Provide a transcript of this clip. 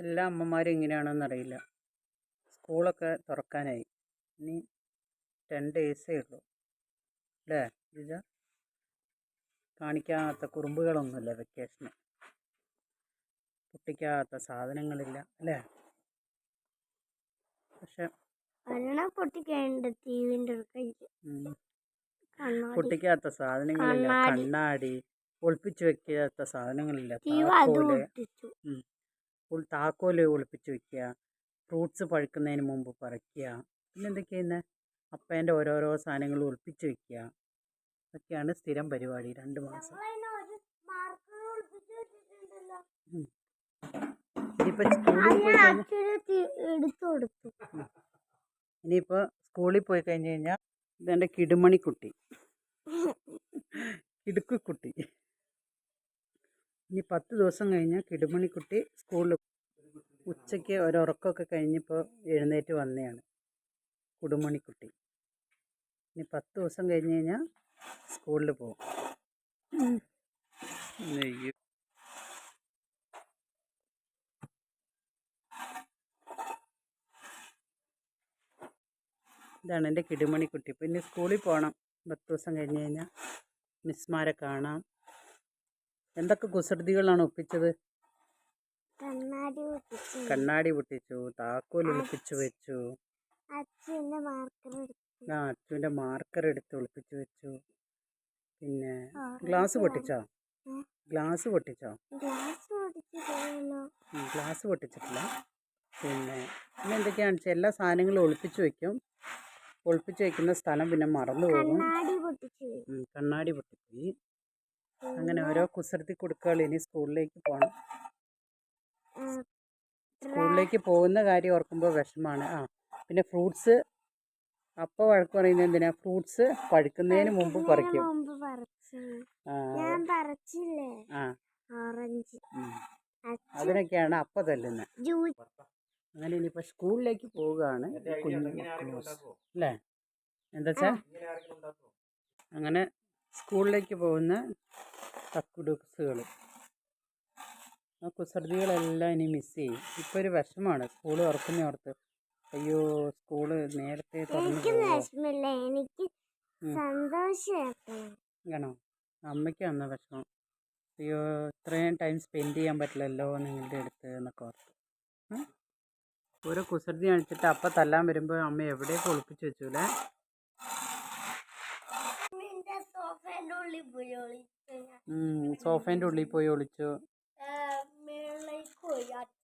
എല്ലാ അമ്മമാരും ഇങ്ങനെയാണോന്നറിയില്ല. സ്കൂളൊക്കെ തുറക്കാനായി. ഇനി 10 ഡേയ്സേ ഉള്ളൂ അല്ലേ ജിജ? കാണിക്കാത്ത കുറുമ്പുകളൊന്നുമില്ല വെക്കേഷന്. പൊട്ടിക്കാത്ത സാധനങ്ങളില്ല അല്ലേ? പക്ഷെ പൊട്ടിക്കാത്ത സാധനങ്ങളില്ല. കണ്ണാടി, ഒളിപ്പിച്ചു വെക്കാത്ത സാധനങ്ങളില്ല. താക്കോല് ഒളിപ്പിച്ചു വെക്കുക, ഫ്രൂട്ട്സ് പഴുക്കുന്നതിന് മുമ്പ് പറിക്കുക, പിന്നെ എന്തൊക്കെയാണ് അപ്പേൻ്റെ ഓരോരോ സാധനങ്ങൾ ഒളിപ്പിച്ചു വെക്കുക. അതൊക്കെയാണ് സ്ഥിരം പരിപാടി 2 മാസം. ഇനിയിപ്പോൾ സ്കൂളിൽ പോയി കഴിഞ്ഞ് കഴിഞ്ഞാൽ ഇതെൻ്റെ കിടുമണിക്കുട്ടി, കിടുക്കുട്ടി. ഇനി 10 ദിവസം കഴിഞ്ഞാൽ കിടുമണിക്കുട്ടി സ്കൂളിൽ ഉച്ചയ്ക്ക് ഒരുറക്കമൊക്കെ കഴിഞ്ഞപ്പോൾ എഴുന്നേറ്റ് വന്നതാണ് കുടുമണിക്കുട്ടി. ഇനി 10 ദിവസം കഴിഞ്ഞ് കഴിഞ്ഞാൽ സ്കൂളിൽ പോകും. ഇതാണ് എൻ്റെ കിടുമണിക്കുട്ടി. പിന്നെ സ്കൂളിൽ പോകണം 10 ദിവസം കഴിഞ്ഞ് കഴിഞ്ഞാൽ. മിസ്മാരെ കാണാം. എന്തൊക്കെ കുസൃതികളാണ് ഒപ്പിച്ചത്? കണ്ണാടി പൊട്ടിച്ചു, താക്കോൽ ഒളിപ്പിച്ചു വെച്ചു, അച്ഛൻ്റെ മാർക്കർ എടുത്ത് ഒളിപ്പിച്ചു വെച്ചു. പിന്നെ ഗ്ലാസ് പൊട്ടിച്ചോ? ഗ്ലാസ് പൊട്ടിച്ചിട്ടില്ല. പിന്നെ എന്തൊക്കെയാണെന്ന് വെച്ചാൽ എല്ലാ സാധനങ്ങളും ഒളിപ്പിച്ചു വെക്കും. ഒളിപ്പിച്ചു വെക്കുന്ന സ്ഥലം പിന്നെ മറന്നു പോകും. കണ്ണാടി പൊട്ടിപ്പോയി. അങ്ങനെ ഓരോ കുസൃതി കൊടുക്കുകൾ. ഇനി സ്കൂളിലേക്ക് പോകണം. സ്കൂളിലേക്ക് പോകുന്ന കാര്യം ഓർക്കുമ്പോൾ വിഷമാണ്. പിന്നെ ഫ്രൂട്ട്സ് അപ്പോൾ വഴക്ക് പറയുന്നത് എന്തിനാ? ഫ്രൂട്ട്സ് പഴുക്കുന്നതിന് മുമ്പ് പറിക്കും. അതിനൊക്കെയാണ് അപ്പം തല്ലുന്നത്. അങ്ങനെ ഇനിയിപ്പോൾ സ്കൂളിലേക്ക് പോവുകയാണ് കുഞ്ഞു അല്ലേ? എന്താ അങ്ങനെ സ്കൂളിലേക്ക് പോകുന്ന തക്കുടുസുകൾ. ആ കുസൃതികളെല്ലാം ഇനി മിസ് ചെയ്യും. ഇപ്പോൾ ഒരു വിഷമാണ് സ്കൂൾ തുറക്കുന്നോർത്ത്. അയ്യോ, സ്കൂള് നേരത്തെ ആണോ? അമ്മയ്ക്ക് വന്ന വിഷമം. അയ്യോ, ഇത്രയും ടൈം സ്പെൻഡ് ചെയ്യാൻ പറ്റില്ലല്ലോ നിങ്ങളുടെ അടുത്ത് എന്നൊക്കെ ഓർത്തു. ഓരോ കുസൃതി കാണിച്ചിട്ട് അപ്പം തല്ലാൻ വരുമ്പോൾ അമ്മ എവിടെയൊക്കെ ഒളിപ്പിച്ച് വെച്ചൂലേ? സോഫേൻ്റെ ഉള്ളിൽ പോയി ഒളിച്ചു.